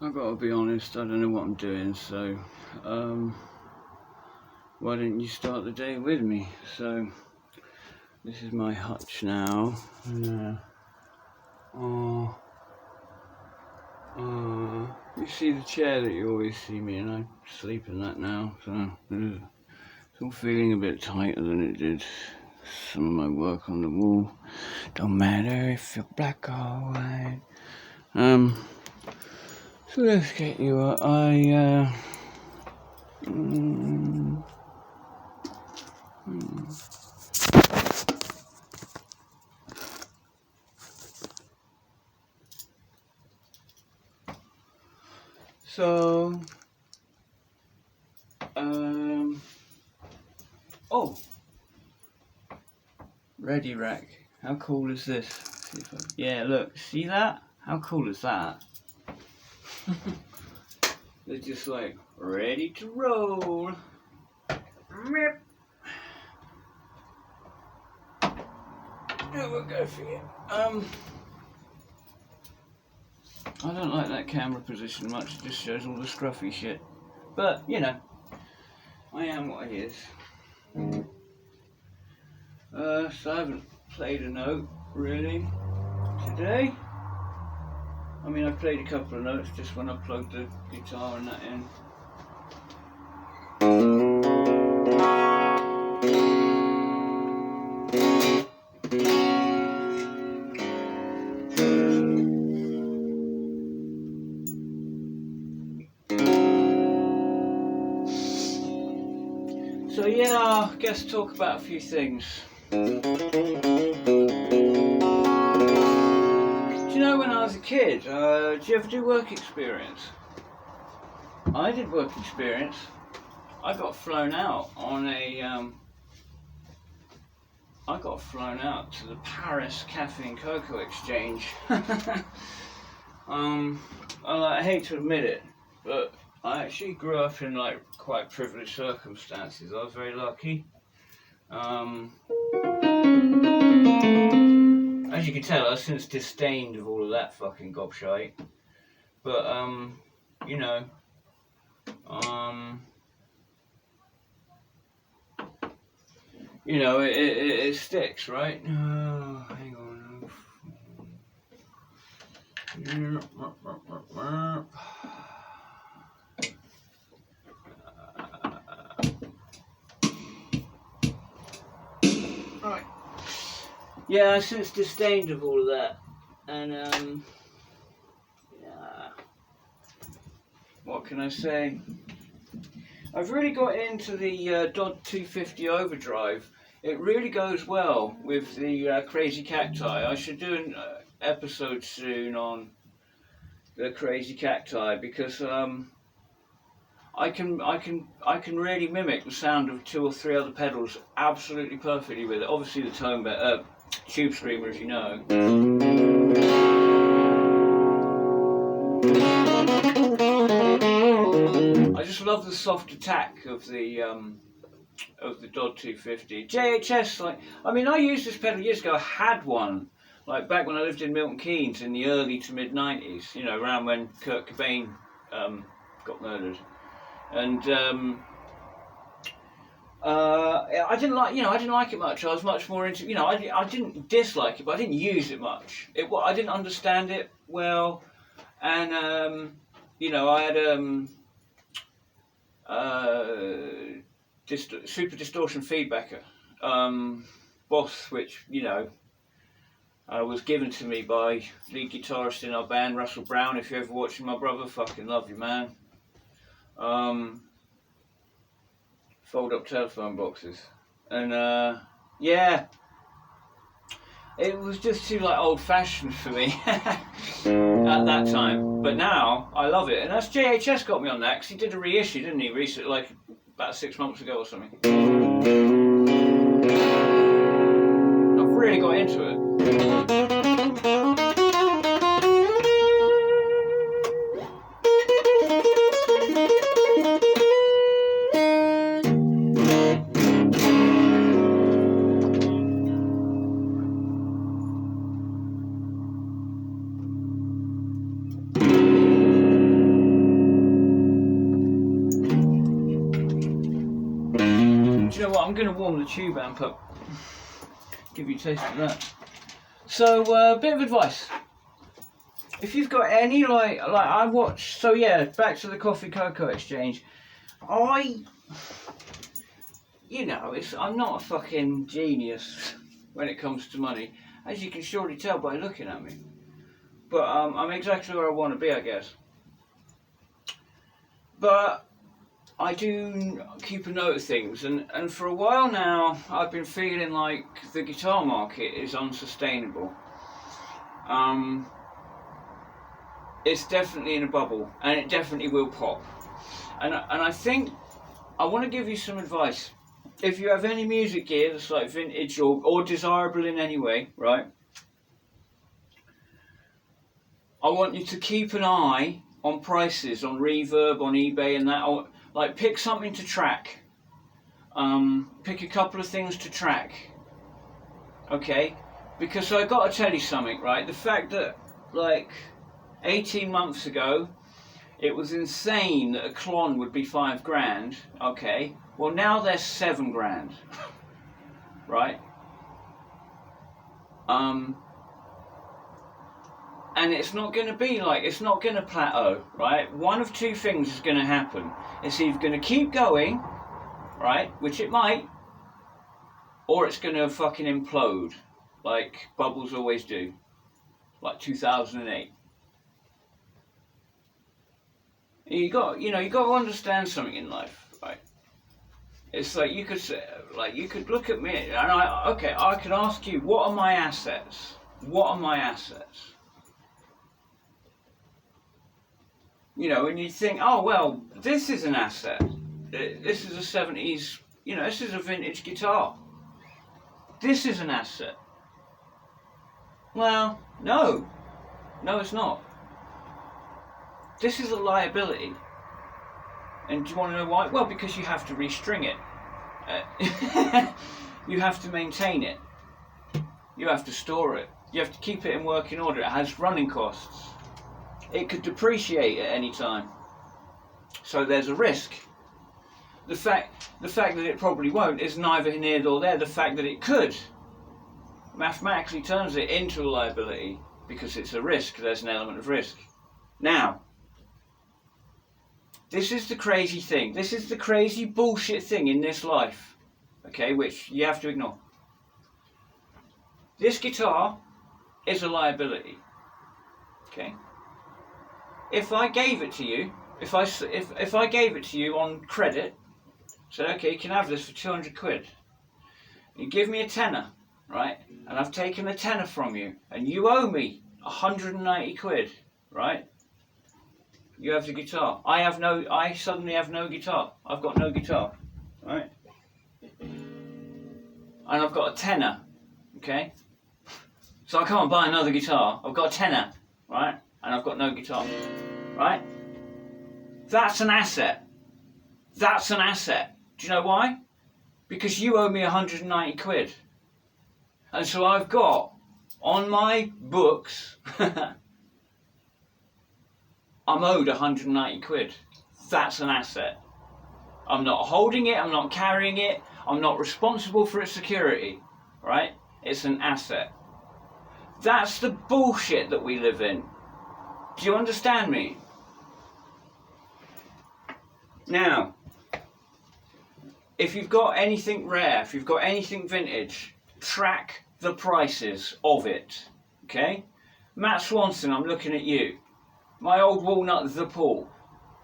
I've got to be honest, I don't know what I'm doing, so why don't you start the day with me? So this is my hutch now. You see the chair that you always see me in? I sleep in that now, so it's all feeling a bit tighter than it did. Some of my work on the wall. Don't matter if you're black or white. So let's get you up. So, oh, Ready Rack. How cool is this? Yeah, look, see that? How cool is that? They're just like ready to roll. There we'll go for you. I don't like that camera position much. It just shows all the scruffy shit. But you know, I am what I is. So I haven't played a note really today. I mean, I played a couple of notes just when I plugged the guitar and that in. So yeah, I guess talk about a few things. Do you know when I was a kid, did you ever do work experience? I did work experience. I got flown out on a, I got flown out to the Paris Cafe and Cocoa Exchange. I hate to admit it, but I actually grew up in like quite privileged circumstances. I was very lucky. As you can tell, I've since disdained of all of that fucking gobshite. But you know, it sticks, right? Oh, hang on. Right. Yeah, I since disdained of all of that, and yeah. What can I say? I've really got into the Dodd 250 Overdrive. It really goes well with the Crazy Cacti. I should do an episode soon on the Crazy Cacti because I can really mimic the sound of 2 or 3 other pedals absolutely perfectly with it. Obviously the tone Tube Screamer, as you know. I just love the soft attack of the Dodd 250. JHS, like, I mean, I used this pedal years ago. I had one, like back when I lived in Milton Keynes in the early to mid 90s. You know, around when Kurt Cobain got murdered, and I didn't like it much. I was much more into, I didn't dislike it, but I didn't use it much. I didn't understand it well, and I had Super Distortion Feedbacker, Boss, which was given to me by lead guitarist in our band, Russell Brown. If you're ever watching, my brother, fucking love you, man. Fold up telephone boxes, and yeah, it was just too like old fashioned for me at that time. But now I love it, and that's JHS got me on that because he did a reissue, didn't he? Recently, like about 6 months ago or something. I've really got into it. I'm going to warm the tube amp up. Give you a taste of that. So, bit of advice. If you've got any, like I watch, so yeah, back to the Coffee Cocoa Exchange. You know, I'm not a fucking genius when it comes to money, as you can surely tell by looking at me. But I'm exactly where I want to be, I guess. But I do keep a note of things, and for a while now, I've been feeling like the guitar market is unsustainable. It's definitely in a bubble, and it definitely will pop. And I think I want to give you some advice. If you have any music gear that's like vintage or desirable in any way, right? I want you to keep an eye on prices, on Reverb, on eBay and that. Or, like, pick something to track. Pick a couple of things to track. Okay? Because I got to tell you something, right? The fact that, like, 18 months ago, it was insane that a Klon would be $5,000, okay? Well, now they're $7,000, right? And it's not going to be like, it's not going to plateau, right? One of two things is going to happen. It's either going to keep going, right, which it might, or it's going to fucking implode, like bubbles always do, like 2008. You got to understand something in life, right? It's like you could say, like you could look at me, and I could ask you, what are my assets? What are my assets? You know, and you think, oh well, this is an asset. This is a 70s, you know, this is a vintage guitar. This is an asset. Well, no, it's not. This is a liability. And do you want to know why? Well, because you have to restring it. You have to maintain it. You have to store it. You have to keep it in working order. It has running costs. It could depreciate at any time. So there's a risk. The fact that it probably won't is neither here nor there. The fact that it could mathematically turns it into a liability because it's a risk. There's an element of risk. Now, this is the crazy thing. This is the crazy bullshit thing in this life, okay, which you have to ignore. This guitar is a liability, okay? If I gave it to you, if I gave it to you on credit, said, okay, you can have this for 200 quid. You give me a tenner, right? And I've taken a tenner from you, and you owe me 190 quid, right? You have the guitar. I suddenly have no guitar. I've got no guitar, right? And I've got a tenner, okay? So I can't buy another guitar. I've got a tenner, right? And I've got no guitar, right? That's an asset. That's an asset. Do you know why? Because you owe me 190 quid. And so I've got on my books I'm owed 190 quid. That's an asset. I'm not holding it, I'm not carrying it, I'm not responsible for its security, right? It's an asset. That's the bullshit that we live in. Do you understand me? Now, if you've got anything rare, if you've got anything vintage, track the prices of it, okay? Matt Swanson, I'm looking at you. My old walnut, The Paul.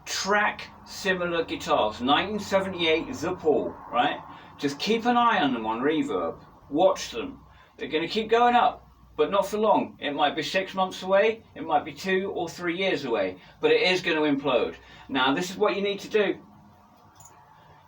Track similar guitars. 1978, The Paul, right? Just keep an eye on them on Reverb. Watch them. They're going to keep going up, but not for long. It might be 6 months away. It might be 2 or 3 years away. But it is going to implode. Now, this is what you need to do.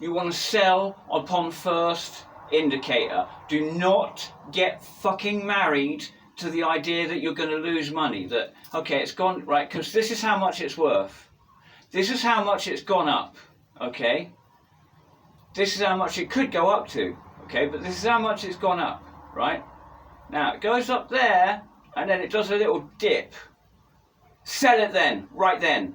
You want to sell upon first indicator. Do not get fucking married to the idea that you're going to lose money, that, okay, it's gone, right, because this is how much it's worth. This is how much it's gone up, okay? This is how much it could go up to, okay? But this is how much it's gone up, right? Now, it goes up there, and then it does a little dip. Sell it then, right then,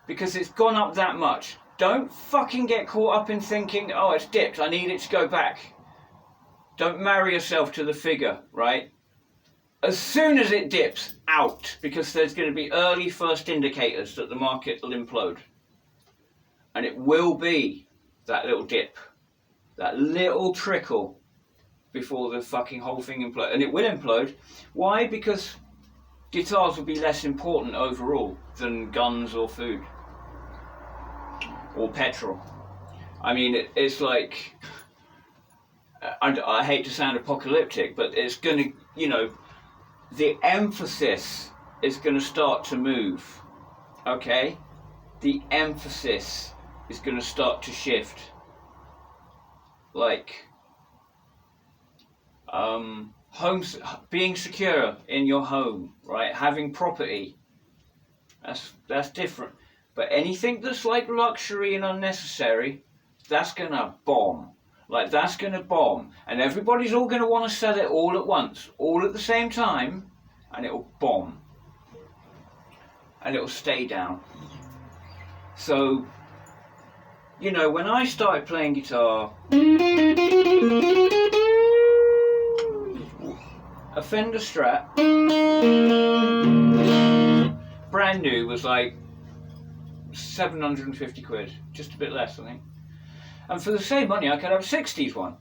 because it's gone up that much. Don't fucking get caught up in thinking, oh, it's dipped, I need it to go back. Don't marry yourself to the figure, right? As soon as it dips, out, because there's going to be early first indicators that the market will implode. And it will be that little dip, that little trickle before the fucking whole thing implodes. And it will implode. Why? Because guitars will be less important overall than guns or food. Or petrol. I mean, it's like, I hate to sound apocalyptic, but it's going to, you know, the emphasis is going to start to move, okay? The emphasis is going to start to shift. Like, homes, being secure in your home, right? Having property, that's different. But anything that's like luxury and unnecessary, that's going to bomb. Like, that's going to bomb. And everybody's all going to want to sell it all at once, all at the same time, and it'll bomb. And it'll stay down. So, you know, when I started playing guitar, a Fender Strat, brand new, was like 750 quid, just a bit less, I think. And for the same money, I could have a 60s one.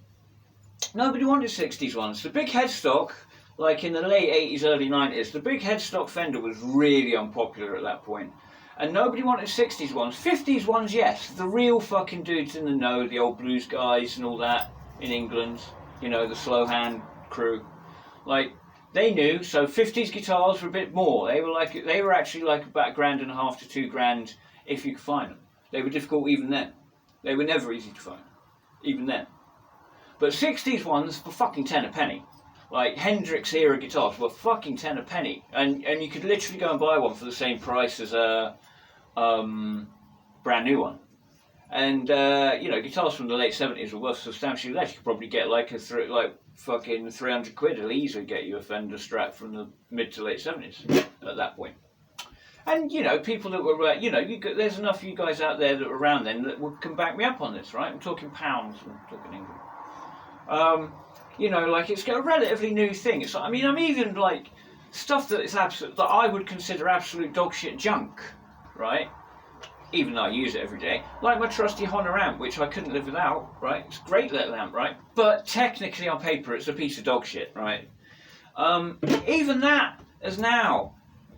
Nobody wanted 60s ones. The big headstock, like in the late 80s, early 90s, the big headstock Fender was really unpopular at that point. And nobody wanted 60s ones. 50s ones, yes. The real fucking dudes in the know, the old blues guys and all that in England, you know, the slow hand crew. Like, they knew, so 50s guitars were a bit more. They were actually like about $1.5 to $2,000 if you could find them. They were difficult even then. They were never easy to find, even then. But 60s ones were fucking 10 a penny. Like, Hendrix era guitars were fucking 10 a penny. And you could literally go and buy one for the same price as a brand new one. And, you know, guitars from the late 70s were worth substantially less. You could probably get like fucking 300 quid. It'll easily get you a Fender Strat from the mid to late 70s at that point. And, you know, people that were, you know, there's enough of you guys out there that were around then that can back me up on this, right? I'm talking pounds, I'm talking England. You know, like, it's a relatively new thing. It's, I mean, I'm even, like, stuff that is that I would consider absolute dog shit junk, right? Even though I use it every day. Like my trusty Honor amp, which I couldn't live without, right? It's a great little amp, right? But technically on paper, it's a piece of dog shit, right? Even that has now,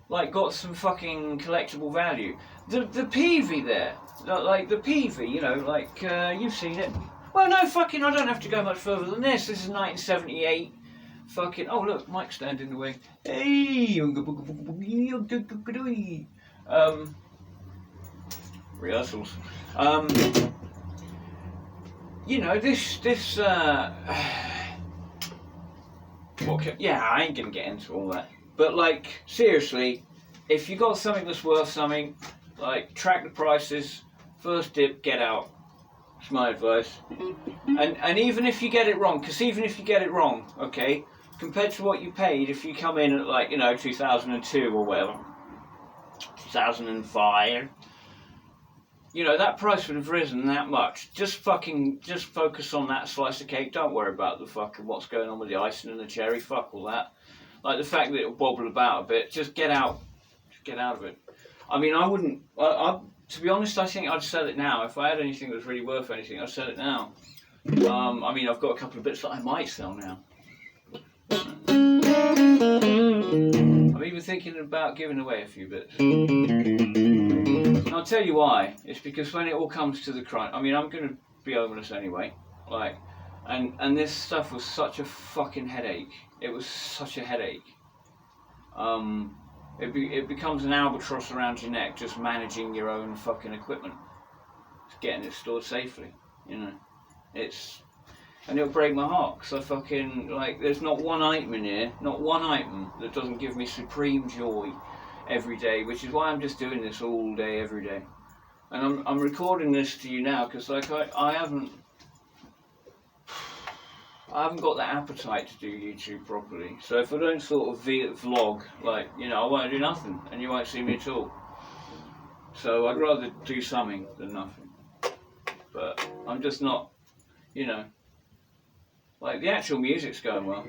like, got some fucking collectible value. The Peavey there, like the Peavey, you know, like, you've seen it. Well, no, fucking, I don't have to go much further than this. This is 1978. Fucking, oh look, mic stand in the way. Hey, rehearsals. You know, yeah, I ain't gonna get into all that. But, like, seriously, if you got something that's worth something, like, track the prices, first dip, get out. That's my advice. And even if you get it wrong, because even if you get it wrong, okay, compared to what you paid, if you come in at, like, you know, 2002 or whatever, 2005, you know, that price would have risen that much. Just focus on that slice of cake. Don't worry about the fucking what's going on with the icing and the cherry. Fuck all that. Like, the fact that it'll bobble about a bit, just get out. Just get out of it. I mean, I wouldn't, to be honest, I think I'd sell it now. If I had anything that was really worth anything, I'd sell it now. I mean, I've got a couple of bits that I might sell now. I'm even thinking about giving away a few bits. And I'll tell you why. It's because when it all comes to the crunch, I mean, I'm going to be homeless anyway. Like, and this stuff was such a fucking headache. It was such a headache. It becomes an albatross around your neck just managing your own fucking equipment. Just getting it stored safely, you know. And it'll break my heart, because I fucking, like, there's not one item in here, not one item that doesn't give me supreme joy every day, which is why I'm just doing this all day, every day. And I'm recording this to you now, because, like, I haven't got the appetite to do YouTube properly. So if I don't sort of vlog, like, you know, I won't do nothing, and you won't see me at all. So I'd rather do something than nothing. but I'm just not, you know, like the actual music's going well.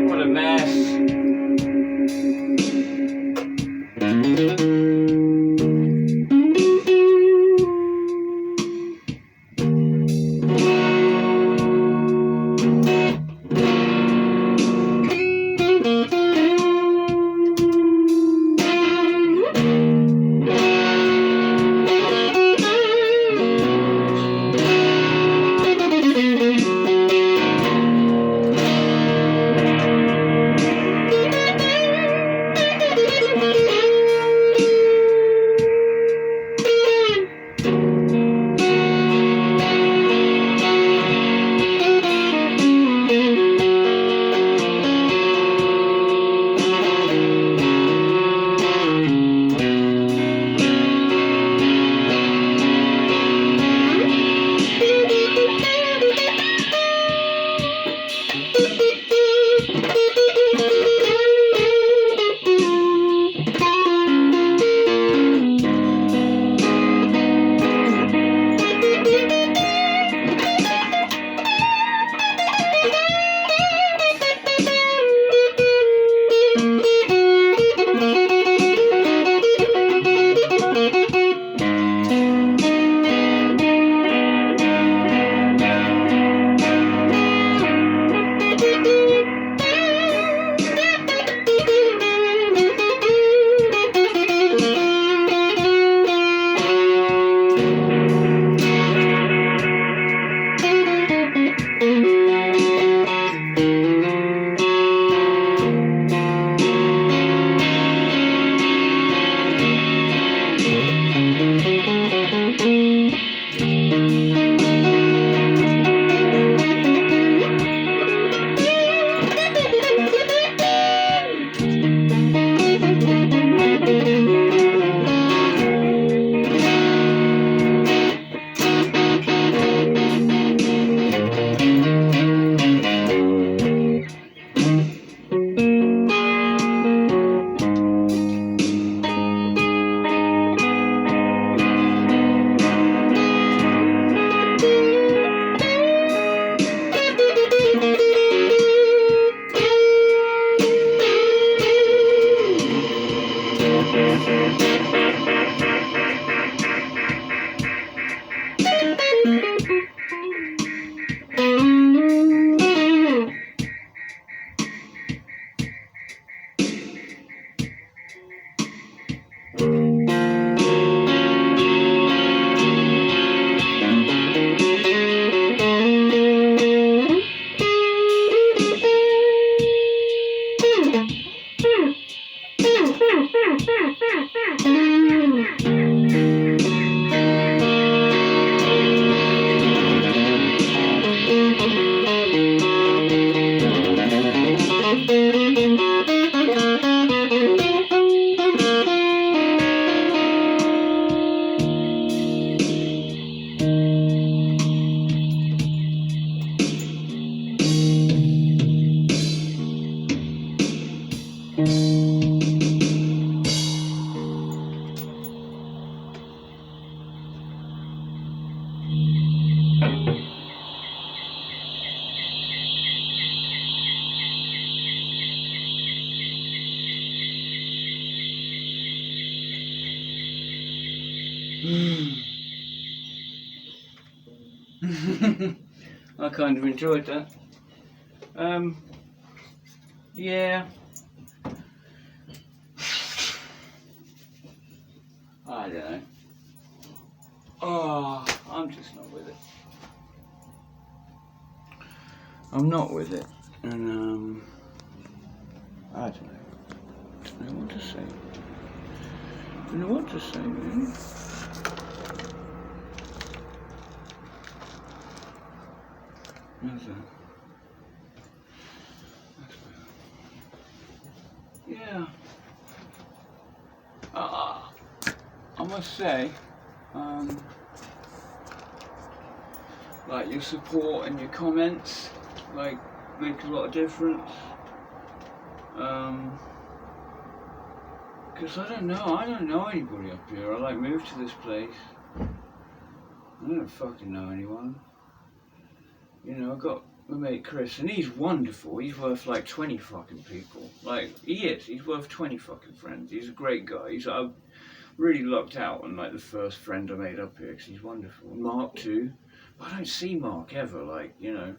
What a mess. I kind of enjoyed that. Yeah. I don't know. Oh, I'm just not with it. I'm not with it. And, I don't know. Don't know what to say. Don't know what to say, really. How's that? That's better. Yeah. I must say, like your support and your comments, like make a lot of difference. Because I don't know anybody up here. I like moved to this place. I don't fucking know anyone. You know, I've got my mate Chris, and he's wonderful. He's worth like 20 fucking people. Like, he is. He's worth 20 fucking friends. He's a great guy. I've really lucked out on like the first friend I made up here, because he's wonderful. And Mark too. But I don't see Mark ever, like, you know.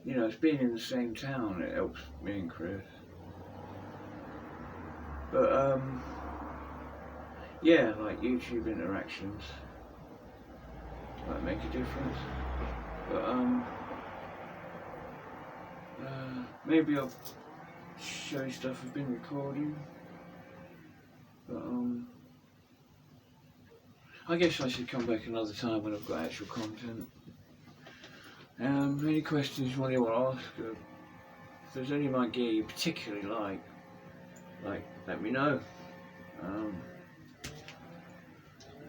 You know, it's being in the same town, it helps me and Chris. But, yeah, like YouTube interactions, might make a difference. But, maybe I'll show you stuff I've been recording. But, I guess I should come back another time when I've got actual content. Any questions you want to ask? If there's any of my gear you particularly like, let me know.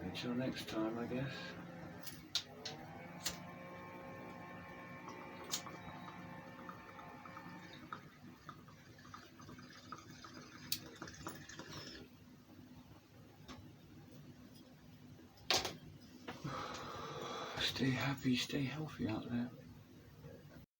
Until next time, I guess. Stay happy, stay healthy out there.